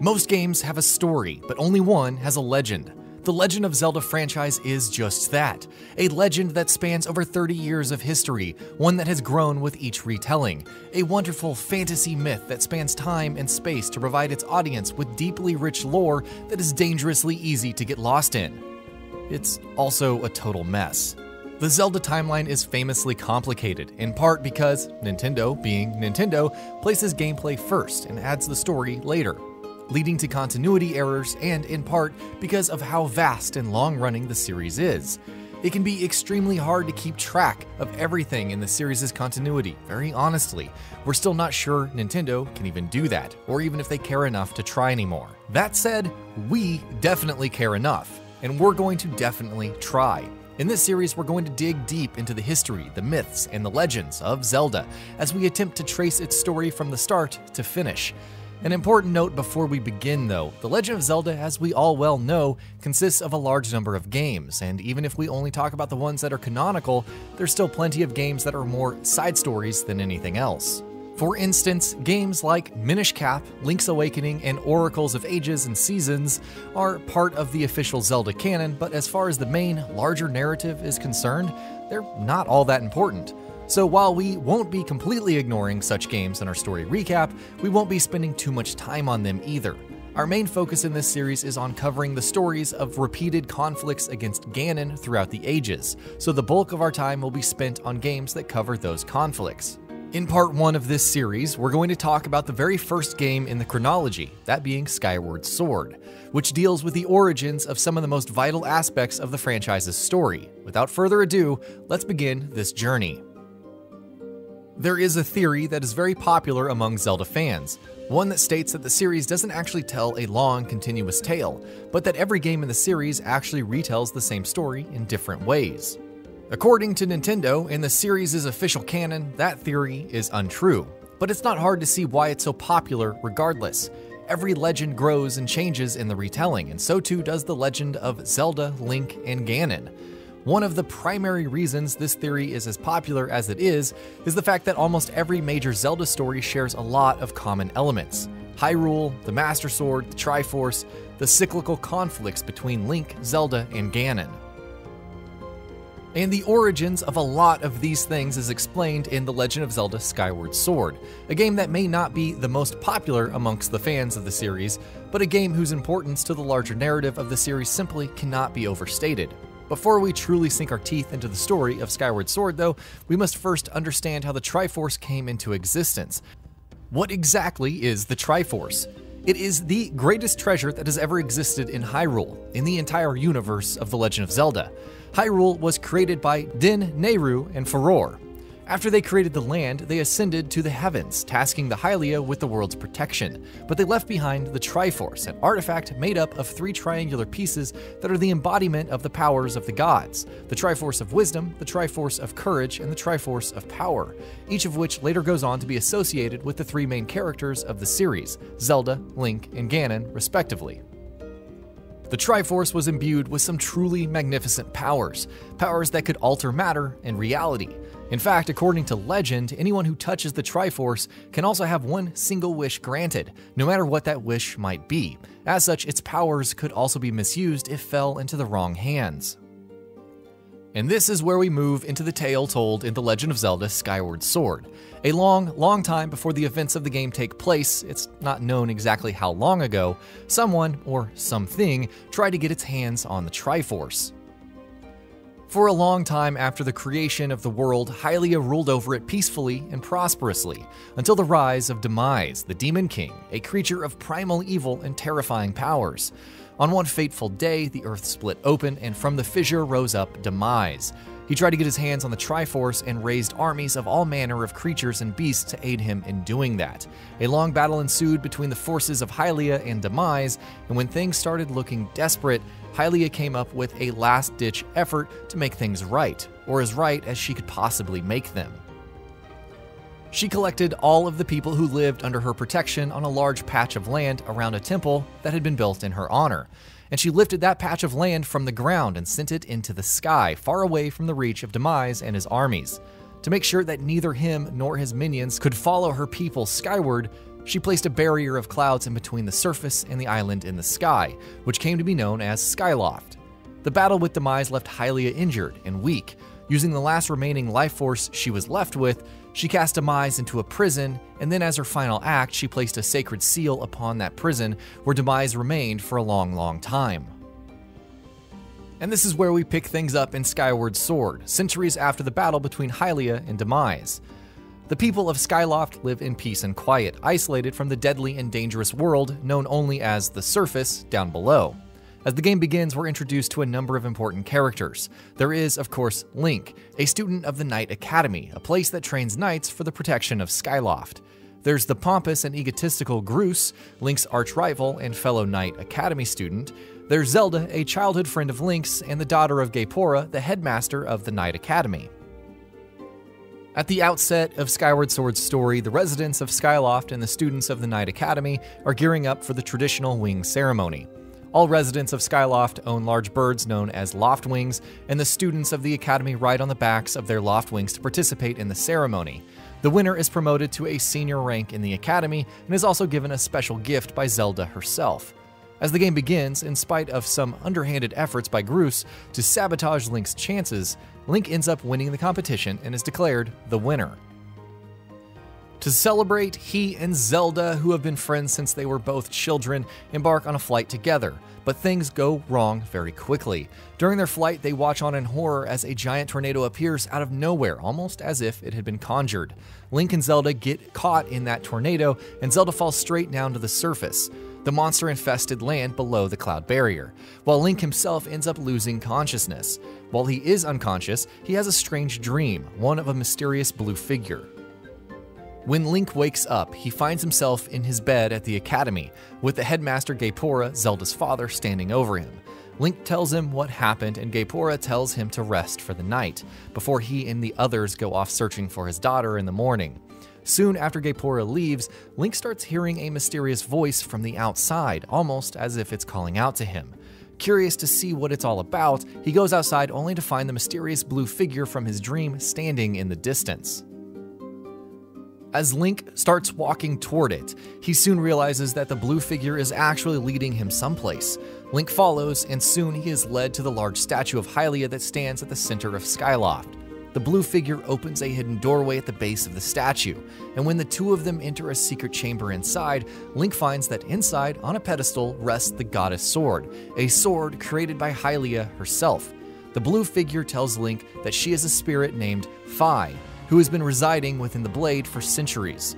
Most games have a story, but only one has a legend. The Legend of Zelda franchise is just that, a legend that spans over 30 years of history, one that has grown with each retelling, a wonderful fantasy myth that spans time and space to provide its audience with deeply rich lore that is dangerously easy to get lost in. It's also a total mess. The Zelda timeline is famously complicated, in part because Nintendo, being Nintendo, places gameplay first and adds the story later, leading to continuity errors, and in part because of how vast and long-running the series is. It can be extremely hard to keep track of everything in the series' continuity, very honestly. We're still not sure Nintendo can even do that, or even if they care enough to try anymore. That said, we definitely care enough, and we're going to definitely try. In this series, we're going to dig deep into the history, the myths, and the legends of Zelda, as we attempt to trace its story from the start to finish. An important note before we begin though, The Legend of Zelda, as we all well know, consists of a large number of games, and even if we only talk about the ones that are canonical, there's still plenty of games that are more side stories than anything else. For instance, games like Minish Cap, Link's Awakening, and Oracles of Ages and Seasons are part of the official Zelda canon, but as far as the main, larger narrative is concerned, they're not all that important. So while we won't be completely ignoring such games in our story recap, we won't be spending too much time on them either. Our main focus in this series is on covering the stories of repeated conflicts against Ganon throughout the ages, so the bulk of our time will be spent on games that cover those conflicts. In part 1 of this series, we're going to talk about the very first game in the chronology, that being Skyward Sword, which deals with the origins of some of the most vital aspects of the franchise's story. Without further ado, let's begin this journey. There is a theory that is very popular among Zelda fans, one that states that the series doesn't actually tell a long, continuous tale, but that every game in the series actually retells the same story in different ways. According to Nintendo, in the series' official canon, that theory is untrue, but it's not hard to see why it's so popular regardless. Every legend grows and changes in the retelling, and so too does the legend of Zelda, Link, and Ganon. One of the primary reasons this theory is as popular as it is the fact that almost every major Zelda story shares a lot of common elements. Hyrule, the Master Sword, the Triforce, the cyclical conflicts between Link, Zelda, and Ganon. And the origins of a lot of these things is explained in The Legend of Zelda Skyward Sword, a game that may not be the most popular amongst the fans of the series, but a game whose importance to the larger narrative of the series simply cannot be overstated. Before we truly sink our teeth into the story of Skyward Sword though, we must first understand how the Triforce came into existence. What exactly is the Triforce? It is the greatest treasure that has ever existed in Hyrule, in the entire universe of The Legend of Zelda. Hyrule was created by Din, Nehru, and Farore. After they created the land, they ascended to the heavens, tasking the Hylia with the world's protection, but they left behind the Triforce, an artifact made up of 3 triangular pieces that are the embodiment of the powers of the gods: the Triforce of Wisdom, the Triforce of Courage, and the Triforce of Power, each of which later goes on to be associated with the 3 main characters of the series, Zelda, Link, and Ganon, respectively. The Triforce was imbued with some truly magnificent powers that could alter matter and reality. In fact, according to legend, anyone who touches the Triforce can also have one single wish granted, no matter what that wish might be. As such, its powers could also be misused if fell into the wrong hands. And this is where we move into the tale told in The Legend of Zelda Skyward Sword. A long time before the events of the game take place, it's not known exactly how long ago, someone, or something, tried to get its hands on the Triforce. For a long time after the creation of the world, Hylia ruled over it peacefully and prosperously, until the rise of Demise, the Demon King, a creature of primal evil and terrifying powers. On one fateful day, the earth split open, and from the fissure rose up Demise. He tried to get his hands on the Triforce and raised armies of all manner of creatures and beasts to aid him in doing that. A long battle ensued between the forces of Hylia and Demise, and when things started looking desperate, Hylia came up with a last-ditch effort to make things right, or as right as she could possibly make them. She collected all of the people who lived under her protection on a large patch of land around a temple that had been built in her honor, and she lifted that patch of land from the ground and sent it into the sky, far away from the reach of Demise and his armies. To make sure that neither him nor his minions could follow her people skyward, She placed a barrier of clouds in between the surface and the island in the sky, which came to be known as Skyloft. The battle with Demise left Hylia injured and weak. Using the last remaining life force she was left with, she cast Demise into a prison, and then as her final act, she placed a sacred seal upon that prison where Demise remained for a long time. And this is where we pick things up in Skyward Sword, centuries after the battle between Hylia and Demise. The people of Skyloft live in peace and quiet, isolated from the deadly and dangerous world known only as the Surface down below. As the game begins, we're introduced to a number of important characters. There is, of course, Link, a student of the Knight Academy, a place that trains knights for the protection of Skyloft. There's the pompous and egotistical Groose, Link's arch-rival and fellow Knight Academy student. There's Zelda, a childhood friend of Link's, and the daughter of Gaepora, the headmaster of the Knight Academy. At the outset of Skyward Sword's story, the residents of Skyloft and the students of the Knight Academy are gearing up for the traditional wing ceremony. All residents of Skyloft own large birds known as loftwings, and the students of the Academy ride on the backs of their loftwings to participate in the ceremony. The winner is promoted to a senior rank in the Academy and is also given a special gift by Zelda herself. As the game begins, in spite of some underhanded efforts by Groose to sabotage Link's chances, Link ends up winning the competition and is declared the winner. To celebrate, he and Zelda, who have been friends since they were both children, embark on a flight together, but things go wrong very quickly. During their flight, they watch on in horror as a giant tornado appears out of nowhere, almost as if it had been conjured. Link and Zelda get caught in that tornado, and Zelda falls straight down to the surface, the monster-infested land below the cloud barrier, while Link himself ends up losing consciousness. While he is unconscious, he has a strange dream, one of a mysterious blue figure. When Link wakes up, he finds himself in his bed at the Academy, with the headmaster Gaepora, Zelda's father, standing over him. Link tells him what happened, and Gaepora tells him to rest for the night, before he and the others go off searching for his daughter in the morning. Soon after Gaepora leaves, Link starts hearing a mysterious voice from the outside, almost as if it's calling out to him. Curious to see what it's all about, he goes outside only to find the mysterious blue figure from his dream standing in the distance. As Link starts walking toward it, he soon realizes that the blue figure is actually leading him someplace. Link follows, and soon he is led to the large statue of Hylia that stands at the center of Skyloft. The blue figure opens a hidden doorway at the base of the statue, and when the two of them enter a secret chamber inside, Link finds that inside, on a pedestal, rests the Goddess Sword, a sword created by Hylia herself. The blue figure tells Link that she is a spirit named Fi, who has been residing within the blade for centuries.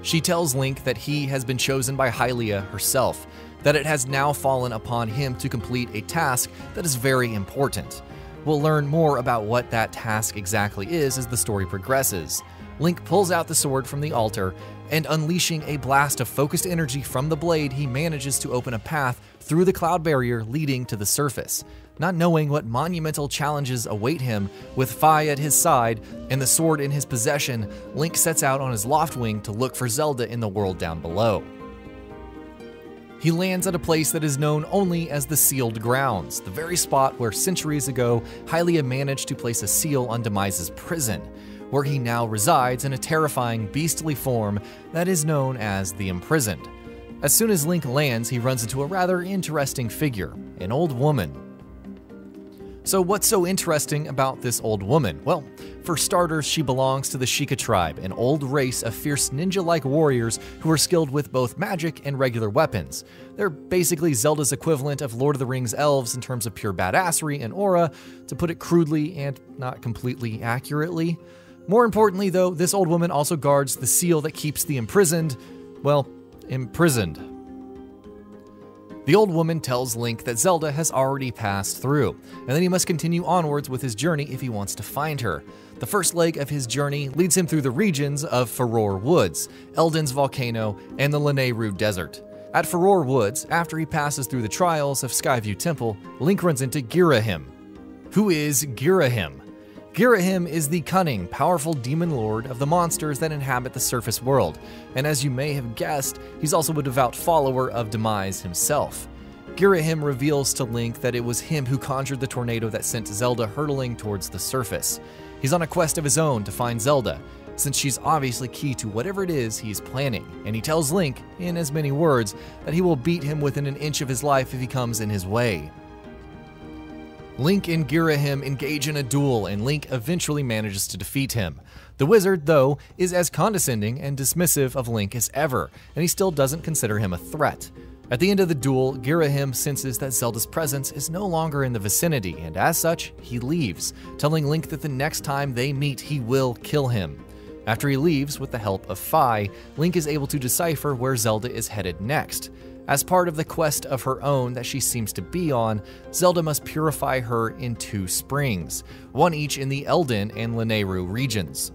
She tells Link that he has been chosen by Hylia herself, that it has now fallen upon him to complete a task that is very important. We'll learn more about what that task exactly is as the story progresses. Link pulls out the sword from the altar, and unleashing a blast of focused energy from the blade, he manages to open a path through the cloud barrier leading to the surface. Not knowing what monumental challenges await him, with Fi at his side and the sword in his possession, Link sets out on his loftwing to look for Zelda in the world down below. He lands at a place that is known only as the Sealed Grounds, the very spot where centuries ago Hylia managed to place a seal on Demise's prison, where he now resides in a terrifying beastly form that is known as the Imprisoned. As soon as Link lands, he runs into a rather interesting figure, an old woman. So what's so interesting about this old woman? Well, for starters, she belongs to the Sheikah tribe, an old race of fierce ninja-like warriors who are skilled with both magic and regular weapons. They're basically Zelda's equivalent of Lord of the Rings elves in terms of pure badassery and aura, to put it crudely and not completely accurately. More importantly though, this old woman also guards the seal that keeps the imprisoned The old woman tells Link that Zelda has already passed through, and that he must continue onwards with his journey if he wants to find her. The first leg of his journey leads him through the regions of Furore Woods, Eldin's Volcano, and the Lanayru Desert. At Furore Woods, after he passes through the trials of Skyview Temple, Link runs into Girahim. Who is Girahim? Girahim is the cunning, powerful demon lord of the monsters that inhabit the surface world, and as you may have guessed, he's also a devout follower of Demise himself. Girahim reveals to Link that it was him who conjured the tornado that sent Zelda hurtling towards the surface. He's on a quest of his own to find Zelda, since she's obviously key to whatever it is he's planning, and he tells Link, in as many words, that he will beat him within an inch of his life if he comes in his way. Link and Girahim engage in a duel, and Link eventually manages to defeat him. The wizard, though, is as condescending and dismissive of Link as ever, and he still doesn't consider him a threat. At the end of the duel, Girahim senses that Zelda's presence is no longer in the vicinity, and as such, he leaves, telling Link that the next time they meet, he will kill him. After he leaves, with the help of Fi, Link is able to decipher where Zelda is headed next. As part of the quest of her own that she seems to be on, Zelda must purify her in 2 springs, one each in the Eldin and Lanayru regions.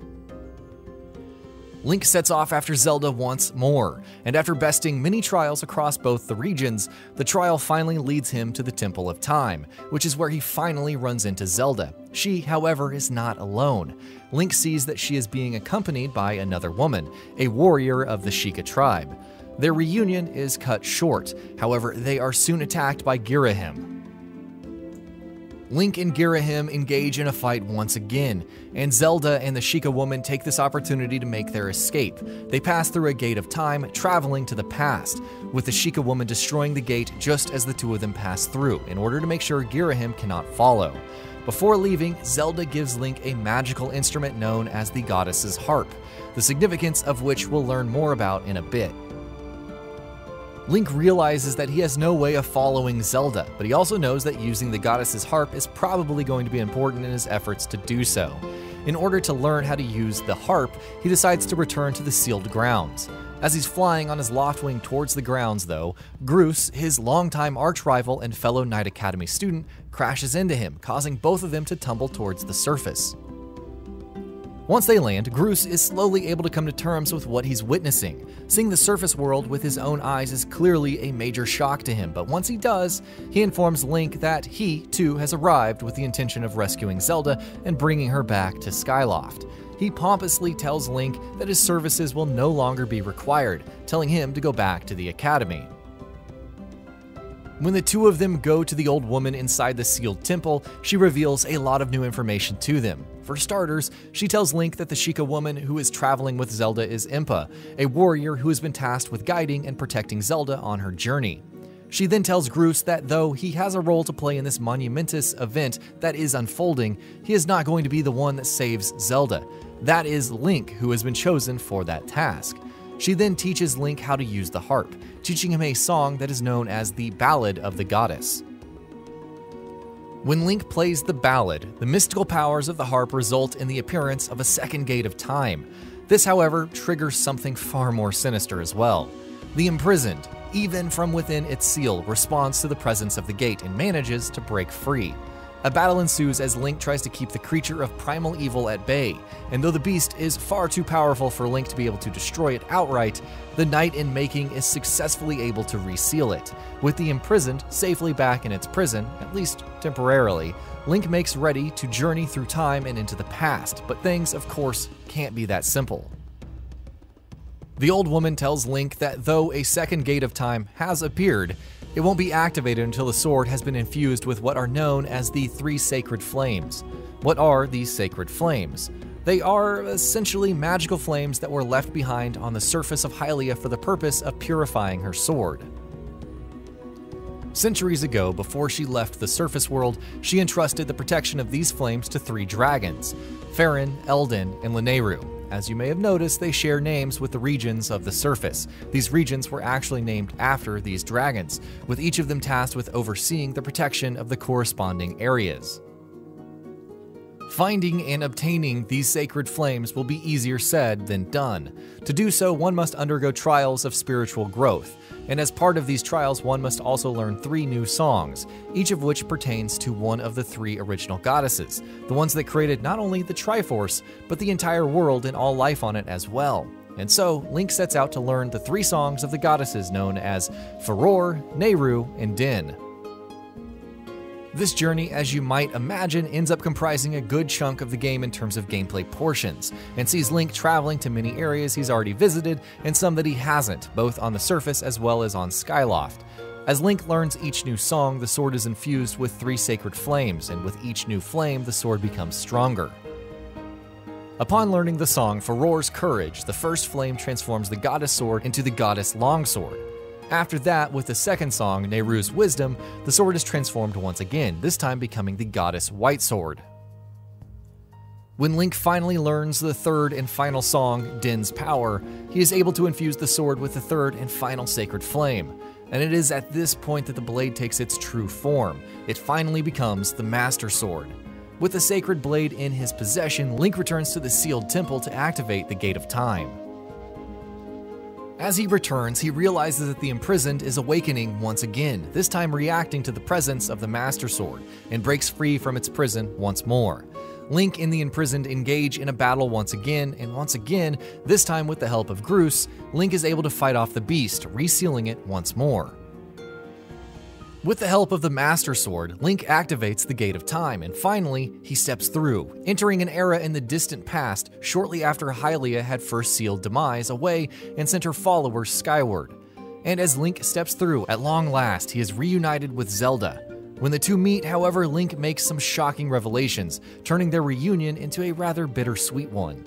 Link sets off after Zelda once more, and after besting many trials across both the regions, the trial finally leads him to the Temple of Time, which is where he finally runs into Zelda. She, however, is not alone. Link sees that she is being accompanied by another woman, a warrior of the Sheikah tribe. Their reunion is cut short, however, they are soon attacked by Girahim. Link and Girahim engage in a fight once again, and Zelda and the Sheikah woman take this opportunity to make their escape. They pass through a gate of time, traveling to the past, with the Sheikah woman destroying the gate just as the two of them pass through, in order to make sure Girahim cannot follow. Before leaving, Zelda gives Link a magical instrument known as the Goddesses Harp, the significance of which we'll learn more about in a bit. Link realizes that he has no way of following Zelda, but he also knows that using the Goddess's Harp is probably going to be important in his efforts to do so. In order to learn how to use the harp, he decides to return to the sealed grounds. As he's flying on his loftwing towards the grounds, though, Groose, his longtime arch-rival and fellow Knight Academy student, crashes into him, causing both of them to tumble towards the surface. Once they land, Groose is slowly able to come to terms with what he's witnessing. Seeing the surface world with his own eyes is clearly a major shock to him, but once he does, he informs Link that he, too, has arrived with the intention of rescuing Zelda and bringing her back to Skyloft. He pompously tells Link that his services will no longer be required, telling him to go back to the Academy. When the two of them go to the old woman inside the sealed temple, she reveals a lot of new information to them. For starters, she tells Link that the Sheikah woman who is traveling with Zelda is Impa, a warrior who has been tasked with guiding and protecting Zelda on her journey. She then tells Groose that though he has a role to play in this monumentous event that is unfolding, he is not going to be the one that saves Zelda. That is Link, who has been chosen for that task. She then teaches Link how to use the harp, teaching him a song that is known as the Ballad of the Goddess. When Link plays the ballad, the mystical powers of the harp result in the appearance of a second gate of time. This, however, triggers something far more sinister as well. The imprisoned, even from within its seal, responds to the presence of the gate and manages to break free. A battle ensues as Link tries to keep the creature of primal evil at bay, and though the beast is far too powerful for Link to be able to destroy it outright, the Knight in Making is successfully able to reseal it. With the imprisoned safely back in its prison, at least temporarily, Link makes ready to journey through time and into the past, but things, of course, can't be that simple. The old woman tells Link that though a second gate of time has appeared, it won't be activated until the sword has been infused with what are known as the 3 sacred flames. What are these sacred flames? They are essentially magical flames that were left behind on the surface of Hylia for the purpose of purifying her sword. Centuries ago, before she left the surface world, she entrusted the protection of these flames to 3 dragons, Farron, Eldin, and Lanayru. As you may have noticed, they share names with the regions of the surface. These regions were actually named after these dragons, with each of them tasked with overseeing the protection of the corresponding areas. Finding and obtaining these sacred flames will be easier said than done. To do so, one must undergo trials of spiritual growth, and as part of these trials, one must also learn 3 new songs, each of which pertains to one of the 3 original goddesses, the ones that created not only the Triforce, but the entire world and all life on it as well. And so, Link sets out to learn the 3 songs of the goddesses known as Farore, Nehru, and Din. This journey, as you might imagine, ends up comprising a good chunk of the game in terms of gameplay portions, and sees Link traveling to many areas he's already visited and some that he hasn't, both on the surface as well as on Skyloft. As Link learns each new song, the sword is infused with 3 sacred flames, and with each new flame, the sword becomes stronger. Upon learning the song Furore's Courage, the first flame transforms the Goddess Sword into the Goddess Longsword. After that, with the second song, Nehru's Wisdom, the sword is transformed once again, this time becoming the Goddess White Sword. When Link finally learns the third and final song, Din's Power, he is able to infuse the sword with the third and final sacred flame. And it is at this point that the blade takes its true form. It finally becomes the Master Sword. With the sacred blade in his possession, Link returns to the sealed temple to activate the Gate of Time. As he returns, he realizes that the imprisoned is awakening once again, this time reacting to the presence of the Master Sword, and breaks free from its prison once more. Link and the imprisoned engage in a battle once again, this time with the help of Groose, Link is able to fight off the beast, resealing it once more. With the help of the Master Sword, Link activates the Gate of Time, and finally, he steps through, entering an era in the distant past shortly after Hylia had first sealed Demise away and sent her followers skyward. And as Link steps through, at long last, he is reunited with Zelda. When the two meet, however, Link makes some shocking revelations, turning their reunion into a rather bittersweet one.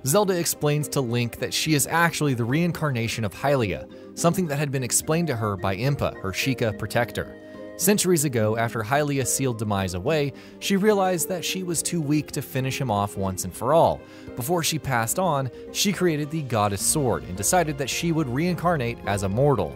Zelda explains to Link that she is actually the reincarnation of Hylia, something that had been explained to her by Impa, her Sheikah protector. Centuries ago, after Hylia sealed Demise away, she realized that she was too weak to finish him off once and for all. Before she passed on, she created the Goddess Sword and decided that she would reincarnate as a mortal.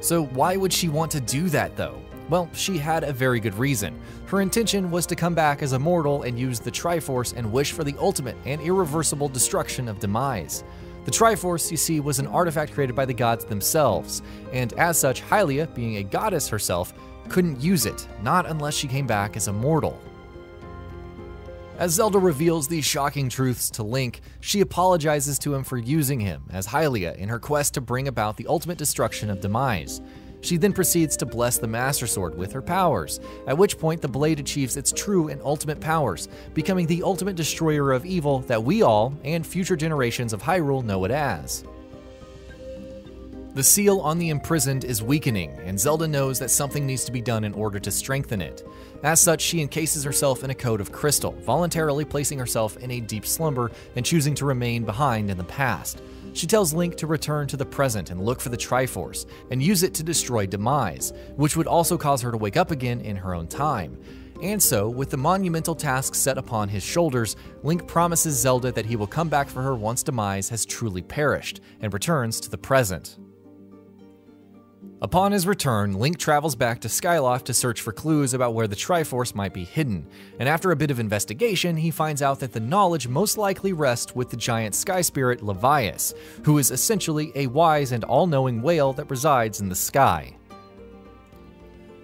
So why would she want to do that though? Well, she had a very good reason. Her intention was to come back as a mortal and use the Triforce and wish for the ultimate and irreversible destruction of Demise. The Triforce, you see, was an artifact created by the gods themselves, and as such, Hylia, being a goddess herself, couldn't use it, not unless she came back as a mortal. As Zelda reveals these shocking truths to Link, she apologizes to him for using him as Hylia in her quest to bring about the ultimate destruction of Demise. She then proceeds to bless the Master Sword with her powers, at which point the blade achieves its true and ultimate powers, becoming the ultimate destroyer of evil that we all, and future generations of Hyrule, know it as. The seal on the imprisoned is weakening, and Zelda knows that something needs to be done in order to strengthen it. As such, she encases herself in a coat of crystal, voluntarily placing herself in a deep slumber and choosing to remain behind in the past. She tells Link to return to the present and look for the Triforce, and use it to destroy Demise, which would also cause her to wake up again in her own time. And so, with the monumental task set upon his shoulders, Link promises Zelda that he will come back for her once Demise has truly perished, and returns to the present. Upon his return, Link travels back to Skyloft to search for clues about where the Triforce might be hidden, and after a bit of investigation, he finds out that the knowledge most likely rests with the giant sky spirit Levias, who is essentially a wise and all-knowing whale that resides in the sky.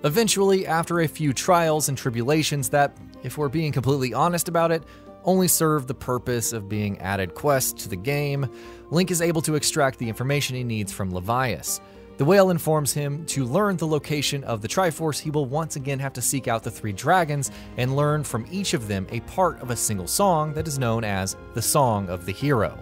Eventually, after a few trials and tribulations that, if we're being completely honest about it, only serve the purpose of being added quests to the game, Link is able to extract the information he needs from Levias. The whale informs him to learn the location of the Triforce, he will once again have to seek out the three dragons and learn from each of them a part of a single song that is known as the Song of the Hero.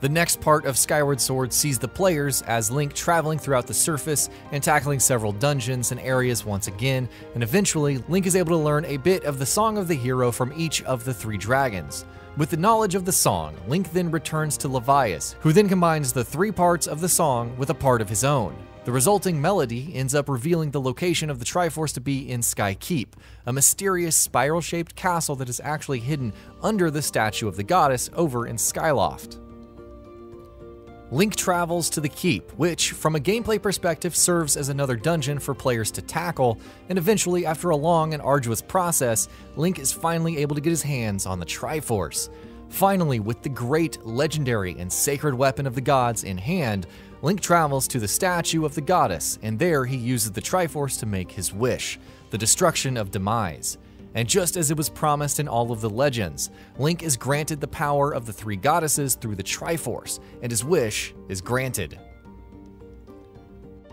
The next part of Skyward Sword sees the players as Link traveling throughout the surface and tackling several dungeons and areas once again, and eventually Link is able to learn a bit of the Song of the Hero from each of the three dragons. With the knowledge of the song, Link then returns to Levias, who then combines the three parts of the song with a part of his own. The resulting melody ends up revealing the location of the Triforce to be in Sky Keep, a mysterious spiral-shaped castle that is actually hidden under the statue of the goddess over in Skyloft. Link travels to the Keep, which, from a gameplay perspective, serves as another dungeon for players to tackle, and eventually, after a long and arduous process, Link is finally able to get his hands on the Triforce. Finally, with the great, legendary, and sacred weapon of the gods in hand, Link travels to the statue of the goddess, and there he uses the Triforce to make his wish, the destruction of Demise. And just as it was promised in all of the legends, Link is granted the power of the three goddesses through the Triforce, and his wish is granted.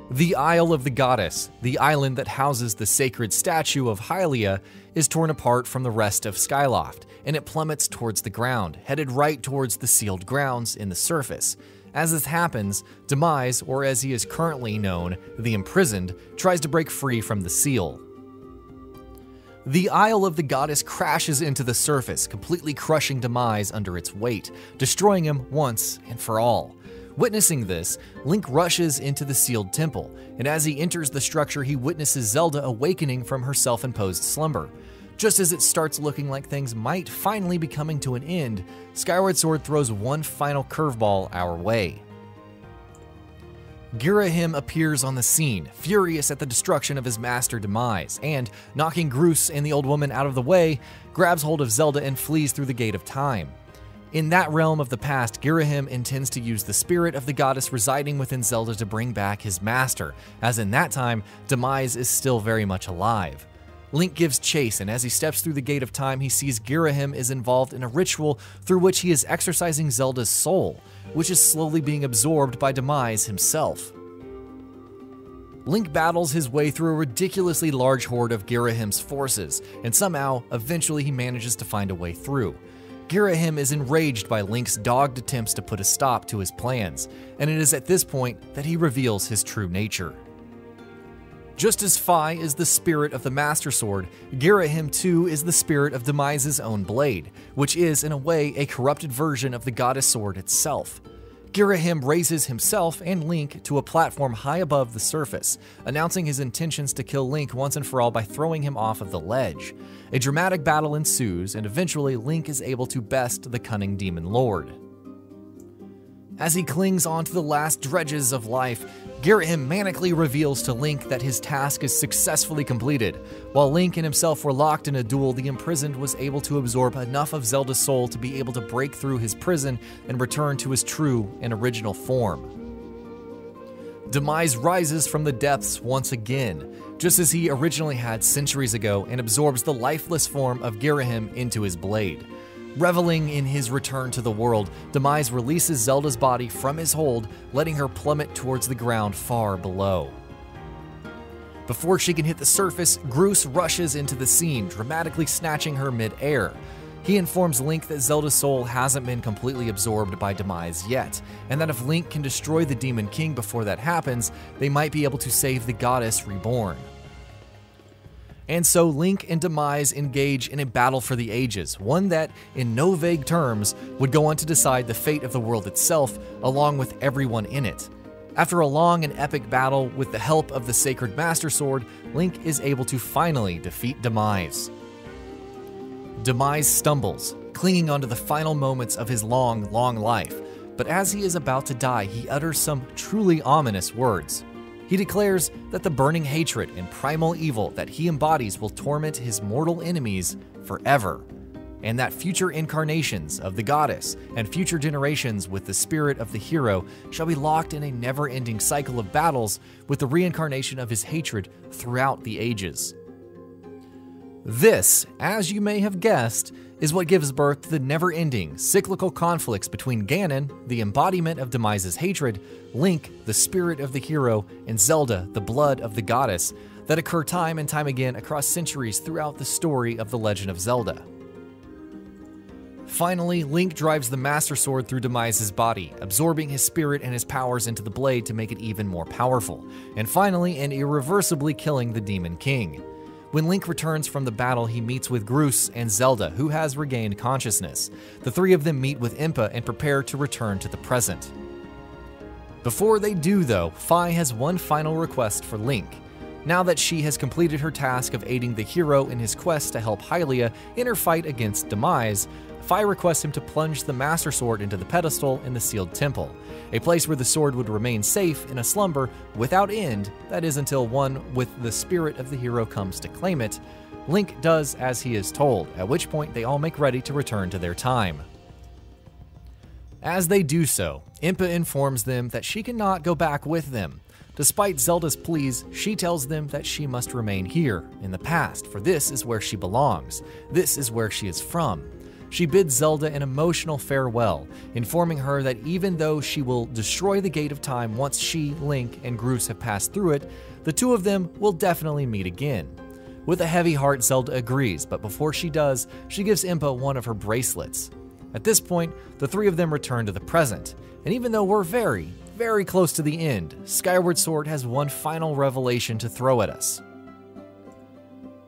The Isle of the Goddess, the island that houses the sacred statue of Hylia, is torn apart from the rest of Skyloft, and it plummets towards the ground, headed right towards the sealed grounds in the surface. As this happens, Demise, or as he is currently known, the Imprisoned, tries to break free from the seal. The Isle of the Goddess crashes into the surface, completely crushing Demise under its weight, destroying him once and for all. Witnessing this, Link rushes into the sealed temple, and as he enters the structure, he witnesses Zelda awakening from her self-imposed slumber. Just as it starts looking like things might finally be coming to an end, Skyward Sword throws one final curveball our way. Girahim appears on the scene, furious at the destruction of his master Demise, and, knocking Groose and the old woman out of the way, grabs hold of Zelda and flees through the Gate of Time. In that realm of the past, Girahim intends to use the spirit of the goddess residing within Zelda to bring back his master, as in that time, Demise is still very much alive. Link gives chase, and as he steps through the Gate of Time, he sees Girahim is involved in a ritual through which he is exorcising Zelda's soul, which is slowly being absorbed by Demise himself. Link battles his way through a ridiculously large horde of Girahim's forces, and somehow, eventually he manages to find a way through. Girahim is enraged by Link's dogged attempts to put a stop to his plans, and it is at this point that he reveals his true nature. Just as Fi is the spirit of the Master Sword, Girahim too is the spirit of Demise's own blade, which is, in a way, a corrupted version of the Goddess Sword itself. Girahim raises himself and Link to a platform high above the surface, announcing his intentions to kill Link once and for all by throwing him off of the ledge. A dramatic battle ensues, and eventually Link is able to best the cunning Demon Lord. As he clings onto the last dredges of life, Girahim manically reveals to Link that his task is successfully completed. While Link and himself were locked in a duel, the imprisoned was able to absorb enough of Zelda's soul to be able to break through his prison and return to his true and original form. Demise rises from the depths once again, just as he originally had centuries ago, and absorbs the lifeless form of Girahim into his blade. Reveling in his return to the world, Demise releases Zelda's body from his hold, letting her plummet towards the ground far below. Before she can hit the surface, Groose rushes into the scene, dramatically snatching her mid-air. He informs Link that Zelda's soul hasn't been completely absorbed by Demise yet, and that if Link can destroy the Demon King before that happens, they might be able to save the goddess reborn. And so Link and Demise engage in a battle for the ages, one that, in no vague terms, would go on to decide the fate of the world itself, along with everyone in it. After a long and epic battle with the help of the Sacred Master Sword, Link is able to finally defeat Demise. Demise stumbles, clinging onto the final moments of his long, long life, but as he is about to die, he utters some truly ominous words. He declares that the burning hatred and primal evil that he embodies will torment his mortal enemies forever, and that future incarnations of the goddess and future generations with the spirit of the hero shall be locked in a never-ending cycle of battles with the reincarnation of his hatred throughout the ages. This, as you may have guessed, is what gives birth to the never-ending, cyclical conflicts between Ganon, the embodiment of Demise's hatred, Link, the spirit of the hero, and Zelda, the blood of the goddess, that occur time and time again across centuries throughout the story of The Legend of Zelda. Finally, Link drives the Master Sword through Demise's body, absorbing his spirit and his powers into the blade to make it even more powerful, and finally and irreversibly killing the Demon King. When Link returns from the battle, he meets with Groose and Zelda, who has regained consciousness. The three of them meet with Impa and prepare to return to the present. Before they do, though, Fi has one final request for Link. Now that she has completed her task of aiding the hero in his quest to help Hylia in her fight against Demise, Fi requests him to plunge the Master Sword into the pedestal in the sealed temple, a place where the sword would remain safe in a slumber without end, that is until one with the spirit of the hero comes to claim it. Link does as he is told, at which point they all make ready to return to their time. As they do so, Impa informs them that she cannot go back with them. Despite Zelda's pleas, she tells them that she must remain here, in the past, for this is where she belongs. This is where she is from. She bids Zelda an emotional farewell, informing her that even though she will destroy the Gate of Time once she, Link, and Groose have passed through it, the two of them will definitely meet again. With a heavy heart, Zelda agrees, but before she does, she gives Impa one of her bracelets. At this point, the three of them return to the present, and even though we're very, very close to the end, Skyward Sword has one final revelation to throw at us.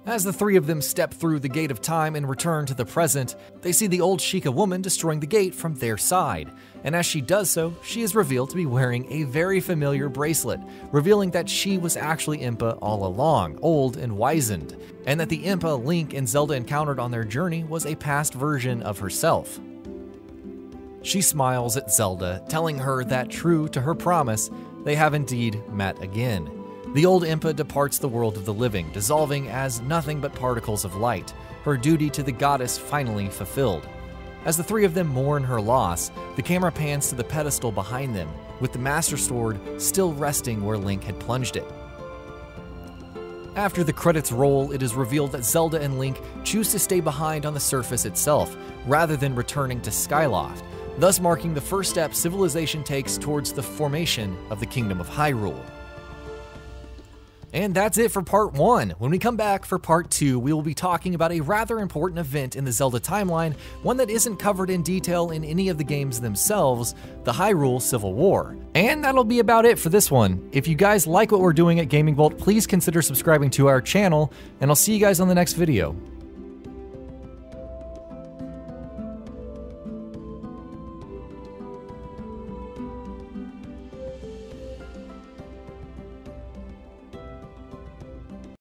As the three of them step through the gate of time and return to the present, they see the old Sheikah woman destroying the gate from their side. And as she does so, she is revealed to be wearing a very familiar bracelet, revealing that she was actually Impa all along, old and wizened, and that the Impa Link and Zelda encountered on their journey was a past version of herself. She smiles at Zelda, telling her that, true to her promise, they have indeed met again. The old Impa departs the world of the living, dissolving as nothing but particles of light, her duty to the goddess finally fulfilled. As the three of them mourn her loss, the camera pans to the pedestal behind them, with the Master Sword still resting where Link had plunged it. After the credits roll, it is revealed that Zelda and Link choose to stay behind on the surface itself, rather than returning to Skyloft, thus marking the first step civilization takes towards the formation of the Kingdom of Hyrule. And that's it for part 1. When we come back for part 2, we will be talking about a rather important event in the Zelda timeline, one that isn't covered in detail in any of the games themselves, the Hyrule Civil War. And that'll be about it for this one. If you guys like what we're doing at GamingBolt, please consider subscribing to our channel, and I'll see you guys on the next video.